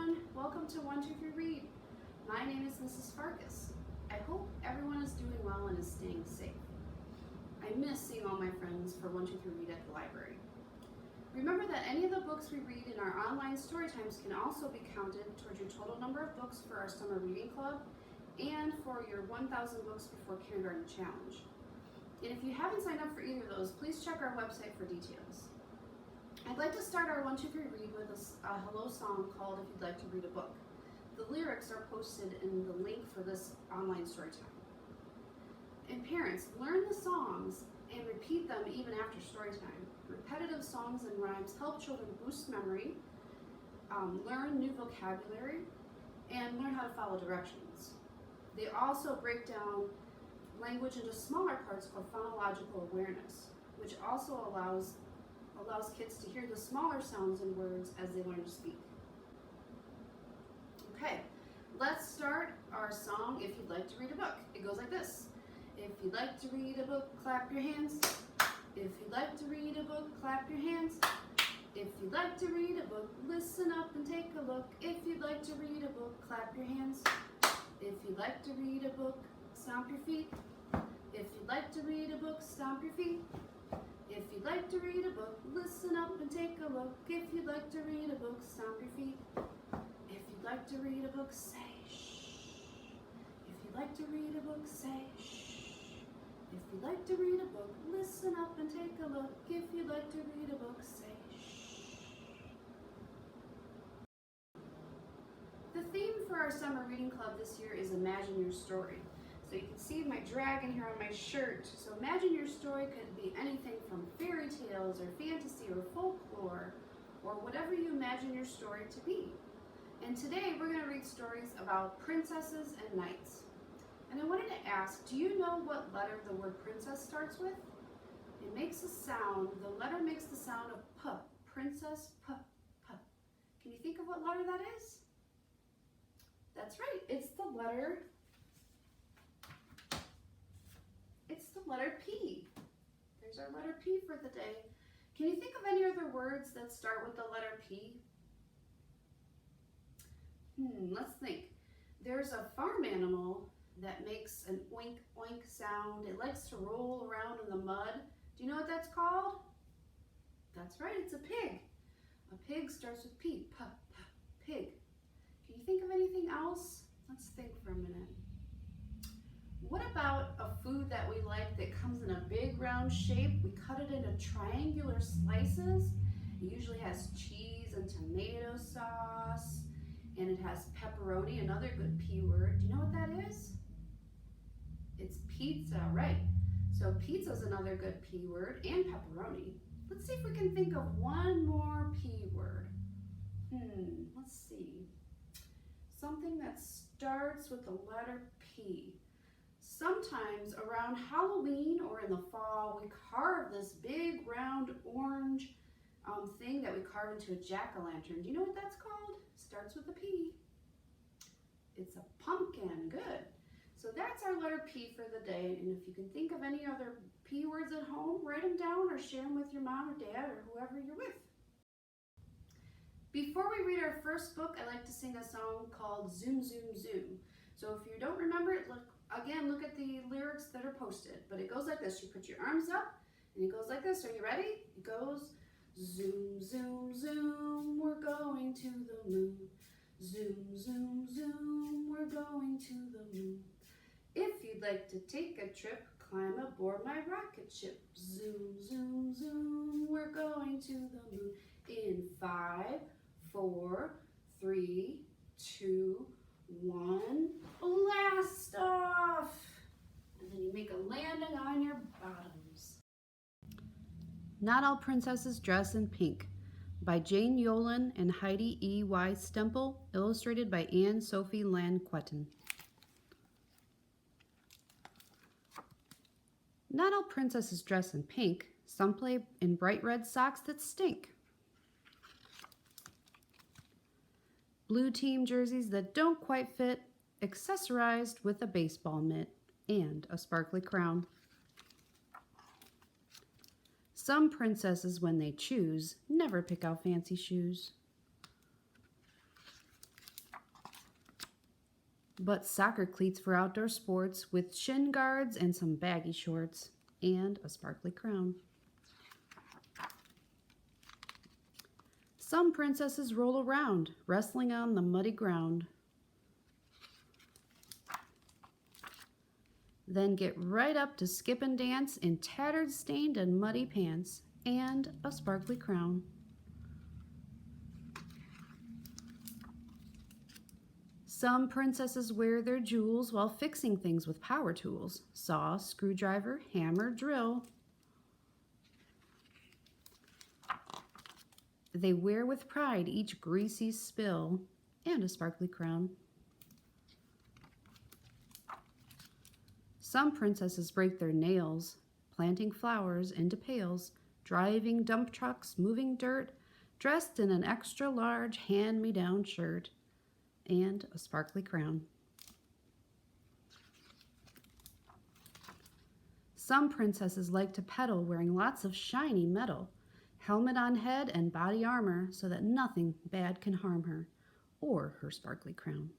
everyone. Welcome to 123 Read. My name is Mrs. Farkas. I hope everyone is doing well and is staying safe. I miss seeing all my friends for 123 Read at the library. Remember that any of the books we read in our online story times can also be counted towards your total number of books for our summer reading club and for your 1,000 books before kindergarten challenge. And if you haven't signed up for either of those, please check our website for details. I'd like to start our 123 Read with a hello song called If You'd Like to Read a Book. The lyrics are posted in the link for this online story time. And parents, learn the songs and repeat them even after story time. Repetitive songs and rhymes help children boost memory, learn new vocabulary, and learn how to follow directions. They also break down language into smaller parts called phonological awareness, which also allows kids to hear the smaller sounds and words as they learn to speak. Okay, let's start our song, If You'd Like to Read a Book. It goes like this. If you'd like to read a book, clap your hands. If you'd like to read a book, clap your hands. If you'd like to read a book, listen up and take a look. If you'd like to read a book, clap your hands. If you'd like to read a book, stomp your feet. If you'd like to read a book, stomp your feet. If you'd like to read a book, listen up and take a look. If you'd like to read a book, stomp your feet. If you'd like to read a book, say shh. If you'd like to read a book, say shh. If you'd like to read a book, listen up and take a look. If you'd like to read a book, say shh. The theme for our summer reading club this year is Imagine Your Story. So you can see my dragon here on my shirt. So imagine your story could be anything from fairy tales or fantasy or folklore or whatever you imagine your story to be. And today we're going to read stories about princesses and knights. And I wanted to ask, do you know what letter the word princess starts with? It makes a sound, the letter makes the sound of P, princess, P, P. Can you think of what letter that is? That's right, it's the letter P. There's our letter P for the day. Can you think of any other words that start with the letter P? Let's think. There's a farm animal that makes an oink oink sound. It likes to roll around in the mud. Do you know what that's called? That's right, it's a pig. A pig starts with P, P, P, pig. Can you think of anything else? Let's think for a minute. What about a food that we like that comes in a big round shape? We cut it into triangular slices. It usually has cheese and tomato sauce, and it has pepperoni, another good P word. Do you know what that is? It's pizza, right? So pizza is another good P word, and pepperoni. Let's see if we can think of one more P word. Let's see. Something that starts with the letter P. Sometimes around Halloween or in the fall, we carve this big round orange thing that we carve into a jack-o'-lantern. Do you know what that's called? Starts with a P. It's a pumpkin. Good. So that's our letter P for the day. And if you can think of any other P words at home, write them down or share them with your mom or dad or whoever you're with. Before we read our first book, I like to sing a song called Zoom, Zoom, Zoom. So if you don't remember it, look at the lyrics that are posted. But it goes like this. You put your arms up and it goes like this. Are you ready? It goes zoom, zoom, zoom, we're going to the moon. Zoom, zoom, zoom, we're going to the moon. If you'd like to take a trip, climb aboard my rocket ship. Zoom, zoom, zoom, we're going to the moon. In 5, 4, 3, 2, 1, blast off! And then you make a landing on your bottoms. Not All Princesses Dress in Pink by Jane Yolen and Heidi E. Y. Stemple, illustrated by Anne Sophie Lanquetin. Not all princesses dress in pink. Some play in bright red socks that stink. Blue team jerseys that don't quite fit, accessorized with a baseball mitt and a sparkly crown. Some princesses, when they choose, never pick out fancy shoes. but soccer cleats for outdoor sports with shin guards and some baggy shorts and a sparkly crown. Some princesses roll around, wrestling on the muddy ground. Then get right up to skip and dance in tattered, stained, and muddy pants and a sparkly crown. Some princesses wear their jewels while fixing things with power tools: saw, screwdriver, hammer, drill. They wear with pride each greasy spill and a sparkly crown. Some princesses break their nails, planting flowers into pails, driving dump trucks, moving dirt, dressed in an extra large hand-me-down shirt and a sparkly crown. Some princesses like to pedal wearing lots of shiny metal, helmet on head and body armor so that nothing bad can harm her or her sparkly crown.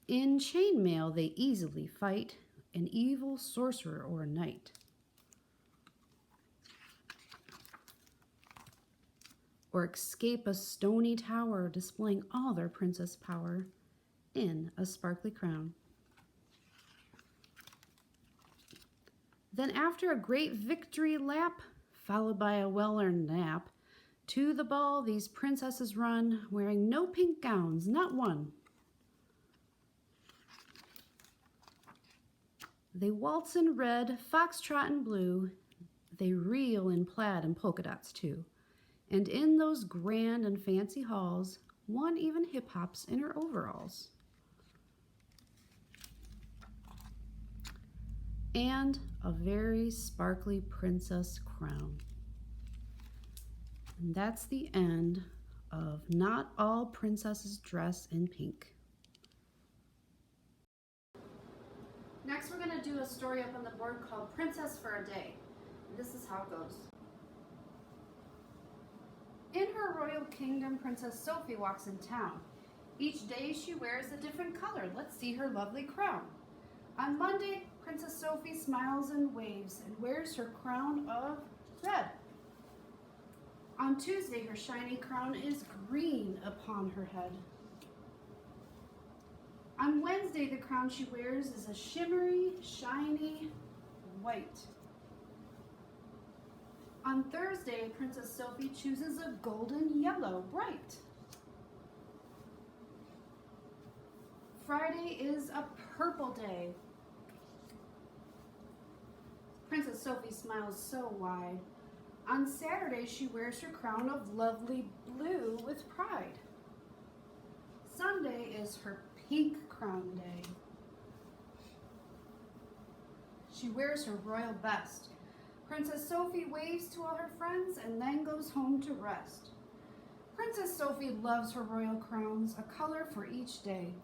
In chainmail they easily fight an evil sorcerer or a knight, or escape a stony tower, displaying all their princess power in a sparkly crown. Then after a great victory lap, followed by a well-earned nap, to the ball these princesses run, wearing no pink gowns, not one. They waltz in red, foxtrot in blue, they reel in plaid and polka dots too. And in those grand and fancy halls, one even hip-hops in her overalls. And a very sparkly princess crown. And that's the end of Not All Princesses Dress in Pink. Next we're going to do a story up on the board called Princess for a Day. And this is how it goes. In her royal kingdom, Princess Sophie walks in town. Each day she wears a different color. Let's see her lovely crown. On Monday, Princess Sophie smiles and waves and wears her crown of red. On Tuesday, her shiny crown is green upon her head. On Wednesday, the crown she wears is a shimmery, shiny white. On Thursday, Princess Sophie chooses a golden yellow, bright. Friday is a purple day. Princess Sophie smiles so wide. On Saturday, she wears her crown of lovely blue with pride. Sunday is her pink crown day. She wears her royal best. Princess Sophie waves to all her friends and then goes home to rest. Princess Sophie loves her royal crowns, a color for each day.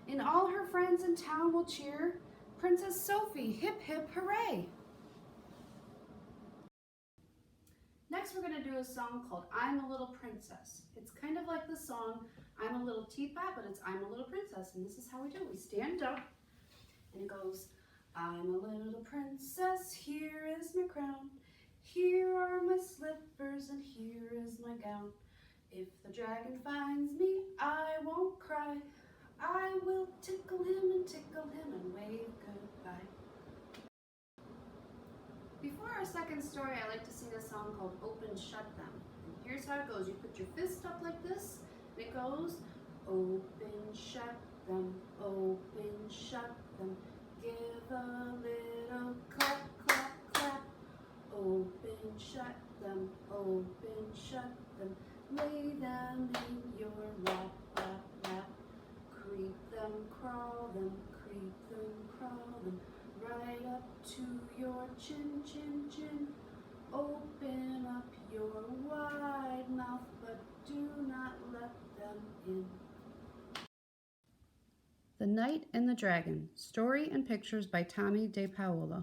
And all her friends in town will cheer, Princess Sophie, hip hip hooray! Next we're going to do a song called I'm a Little Princess. It's kind of like the song I'm a Little Teapot, but it's I'm a Little Princess. And this is how we do it. We stand up and it goes, I'm a little princess, here is my crown. Here are my slippers and here is my gown. If the dragon finds me, I won't cry. I will tickle him and wave goodbye. Before our second story, I like to sing a song called Open Shut Them. And here's how it goes. You put your fist up like this, and it goes, open, shut them, open, shut them. Give a little clap, clap, clap. Open, shut them, open, shut them. Lay them in your lap, lap, lap. Creep them, crawl them, creep them, crawl them. Right up to your chin, chin, chin. Open up your wide mouth, but do not let them in. The Knight and the Dragon, story and pictures by Tommy De Paola.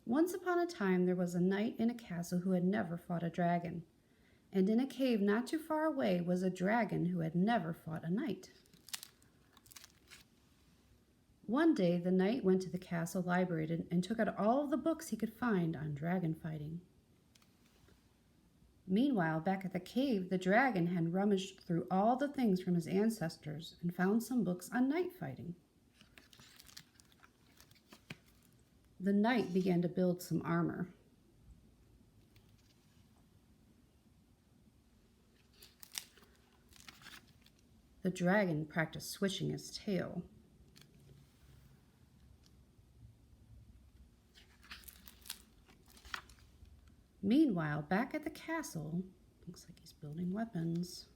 Once upon a time there was a knight in a castle who had never fought a dragon. and in a cave not too far away was a dragon who had never fought a knight. One day the knight went to the castle library and took out all of the books he could find on dragon fighting. Meanwhile, back at the cave, the dragon had rummaged through all the things from his ancestors and found some books on knight fighting. The knight began to build some armor. The dragon practiced switching his tail. Meanwhile, back at the castle, looks like he's building weapons.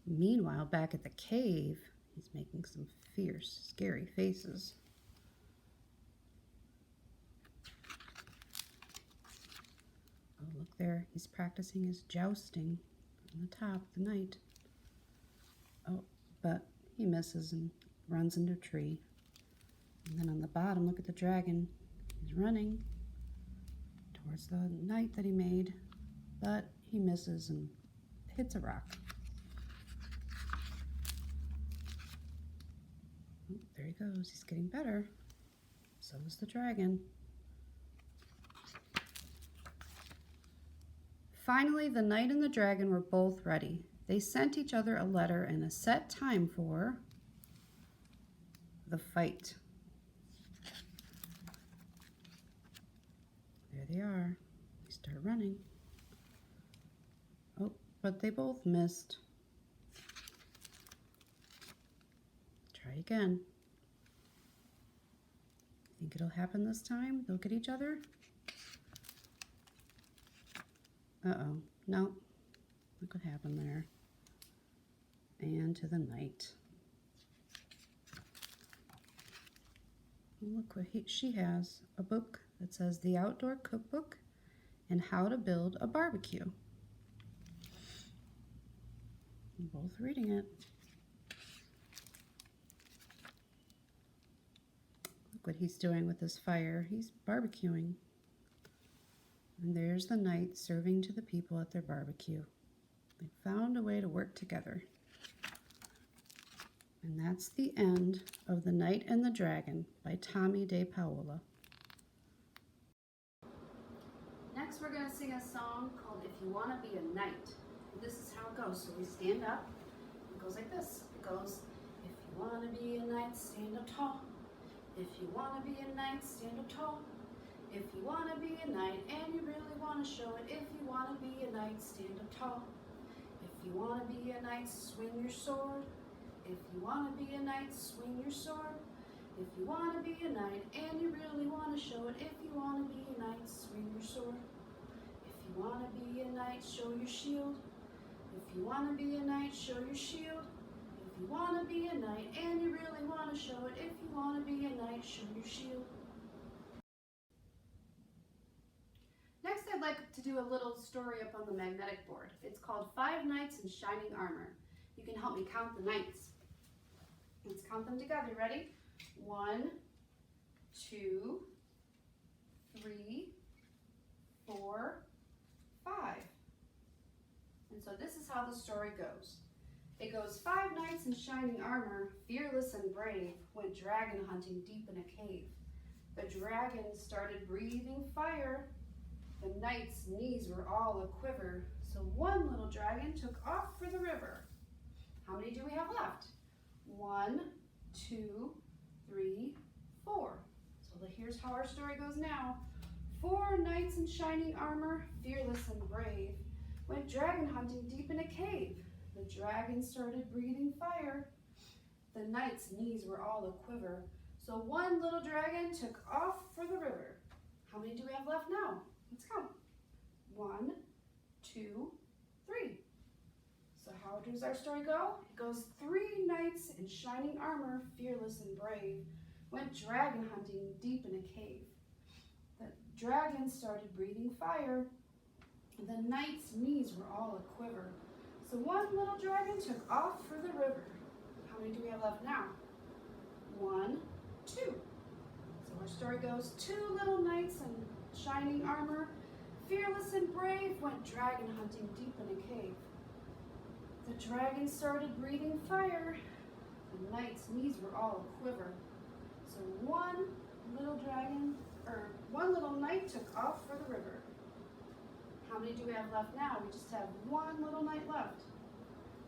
Meanwhile, back at the cave, he's making some fierce, scary faces. Oh, look there, he's practicing his jousting on the top, the knight. Oh, but he misses and runs into a tree. And then on the bottom, look at the dragon. He's running towards the knight that he made, but he misses and hits a rock. Oh, there he goes. He's getting better. So is the dragon. Finally, the knight and the dragon were both ready. They sent each other a letter and a set time for the fight. There they are. They start running. Oh, but they both missed. Try again. Think it'll happen this time? They'll get each other? Uh-oh. No. Look what happened there. And to the knight. Look what she has. A book that says The Outdoor Cookbook and How to Build a Barbecue. We're both reading it. Look what he's doing with his fire. He's barbecuing. And there's the knight serving to the people at their barbecue. They found a way to work together. And that's the end of The Knight and the Dragon by Tommy de Paola. Next we're going to sing a song called If You Want to Be a Knight. And this is how it goes. So we stand up. It goes like this. It goes, if you want to be a knight, stand up tall. If you want to be a knight, stand up tall. If you want to be a knight and you really want to show it, if you want to be a knight, stand up tall. If you want to be a knight, swing your sword. If you want to be a knight, swing your sword. If you want to be a knight and you really want to show it, if you want to be a knight, swing your sword. If you want to be a knight, show your shield. If you want to be a knight, show your shield. If you want to be a knight and you really want to show it, if you want to be a knight, show your shield. Next, I'd like to do a little story up on the magnetic board. It's called 5 Knights in Shining Armor. You can help me count the knights. Let's count them together. Ready? 1, 2, 3, 4, 5. And so this is how the story goes. It goes, 5 knights in shining armor, fearless and brave, went dragon hunting deep in a cave. The dragon started breathing fire. The knight's knees were all a quiver, so one little dragon took off for the river. How many do we have left? 1, 2, 3, 4. So here's how our story goes now. 4 knights in shining armor, fearless and brave, went dragon hunting deep in a cave. The dragon started breathing fire. The knight's knees were all a quiver, so one little dragon took off for the river. How many do we have left now? Let's count. 1, 2, 3. So how does our story go? It goes, 3 knights in shining armor, fearless and brave, went dragon hunting deep in a cave. The dragon started breathing fire. The knight's knees were all a quiver. So one little dragon took off for the river. How many do we have left now? 1, 2. So Our story goes, two little knights in shining armor, fearless and brave, went dragon hunting deep in a cave. The dragon started breathing fire. The knight's knees were all a quiver. So one little knight took off for the river. How many do we have left now? We just have one little knight left.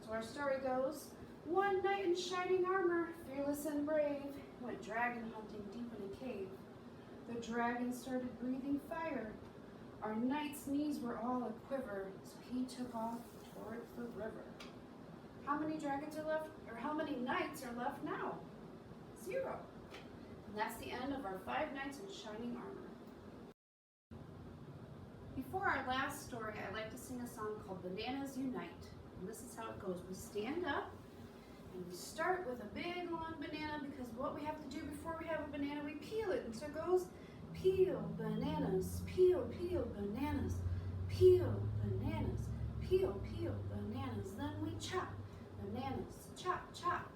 So our story goes, one knight in shining armor, fearless and brave, went dragon hunting deep in a cave. The dragon started breathing fire. Our knight's knees were all a quiver, so he took off toward the river. How many dragons are left, or how many knights are left now? 0. And that's the end of our 5 knights in shining armor. Before our last story, I like to sing a song called Bananas Unite. And this is how it goes. We stand up and we start with a big long banana, because what we have to do before we have a banana, we peel it. And so it goes, peel bananas, peel bananas, peel bananas, peel bananas. Then we chop bananas, chop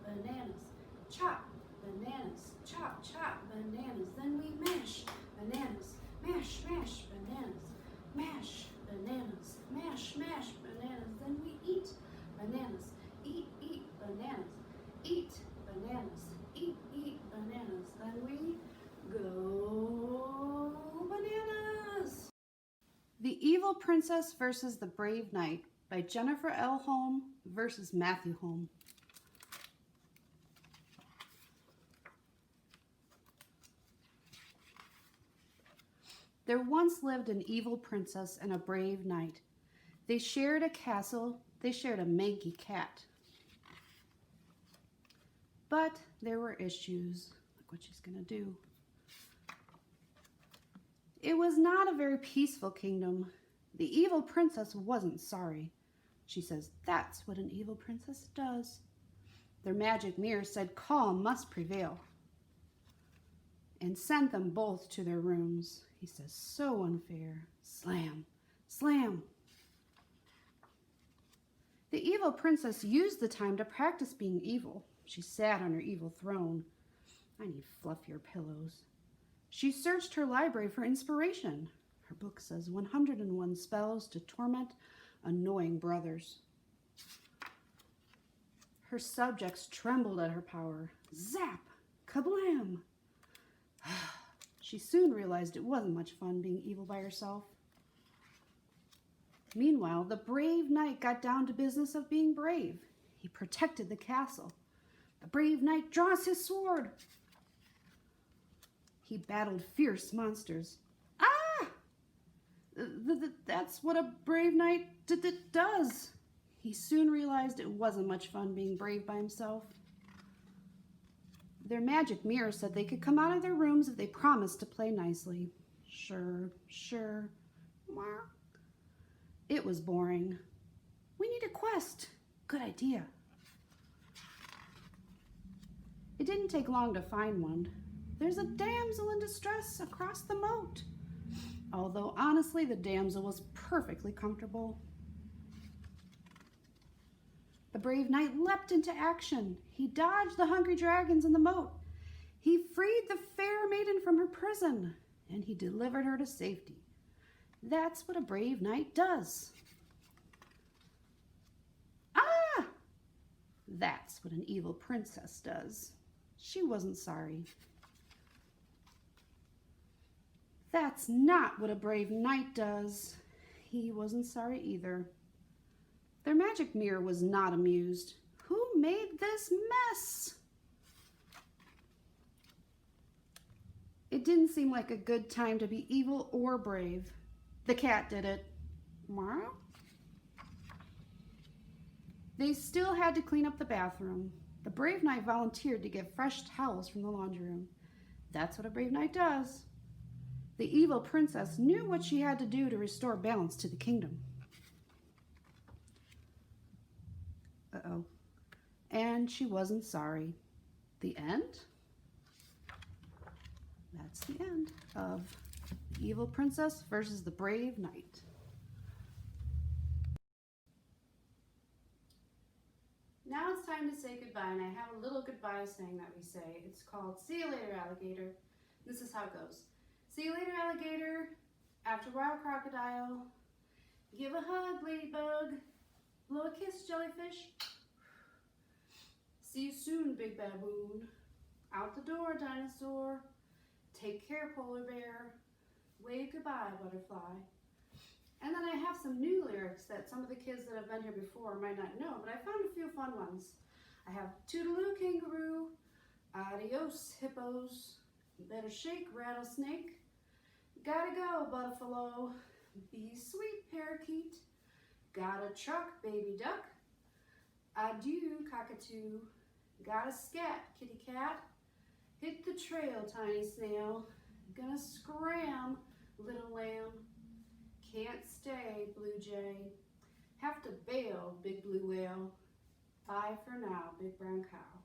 bananas, chop bananas, chop bananas. Then we mash bananas, mash bananas, mash bananas, mash bananas. Then we eat bananas, eat bananas, eat bananas, eat bananas. Then we go bananas. The Evil Princess versus the Brave Knight by Jennifer L. Holm versus Matthew Holm. There once lived an evil princess and a brave knight. They shared a castle, they shared a manky cat. But there were issues. Look what she's gonna do. It was not a very peaceful kingdom. The evil princess wasn't sorry. She says, that's what an evil princess does. Their magic mirror said calm must prevail, and sent them both to their rooms. He says, so unfair. Slam, slam. The evil princess used the time to practice being evil. She sat on her evil throne. I need fluffier pillows. She searched her library for inspiration. Her book says 101 spells to torment annoying brothers. Her subjects trembled at her power. Zap! Kablam! She soon realized it wasn't much fun being evil by herself. Meanwhile, the brave knight got down to business of being brave. He protected the castle. The brave knight draws his sword. He battled fierce monsters. Ah! That's what a brave knight does. He soon realized it wasn't much fun being brave by himself. Their magic mirror said they could come out of their rooms if they promised to play nicely. Sure. It was boring. We need a quest. Good idea. It didn't take long to find one. There's a damsel in distress across the moat. Although honestly, the damsel was perfectly comfortable. The brave knight leapt into action. He dodged the hungry dragons in the moat. He freed the fair maiden from her prison, and he delivered her to safety. That's what a brave knight does. Ah! That's what an evil princess does. She wasn't sorry. That's not what a brave knight does. He wasn't sorry either. Their magic mirror was not amused. Who made this mess? It didn't seem like a good time to be evil or brave. The cat did it. Meow. They still had to clean up the bathroom. The brave knight volunteered to get fresh towels from the laundry room. That's what a brave knight does. The evil princess knew what she had to do to restore balance to the kingdom. Uh-oh. And she wasn't sorry. The end? That's the end of The Evil Princess versus the Brave Knight. Now it's time to say goodbye, and I have a little goodbye saying that we say. It's called, see you later, alligator. This is how it goes. See you later, alligator. After a while, crocodile. Give a hug, ladybug. Blow a kiss, jellyfish. See you soon, big baboon. Out the door, dinosaur. Take care, polar bear. Wave goodbye, butterfly. And then I have some new lyrics that some of the kids that have been here before might not know, but I found a few fun ones. I have toodaloo, kangaroo. Adios, hippos. Better shake, rattlesnake. Gotta go, buffalo. Be sweet, parakeet. Got a truck, baby duck. Adieu, cockatoo. Gotta scat, kitty cat. Hit the trail, tiny snail. Gonna scram, little lamb. Can't stay, blue jay. Have to bail, big blue whale. Bye for now, big brown cow.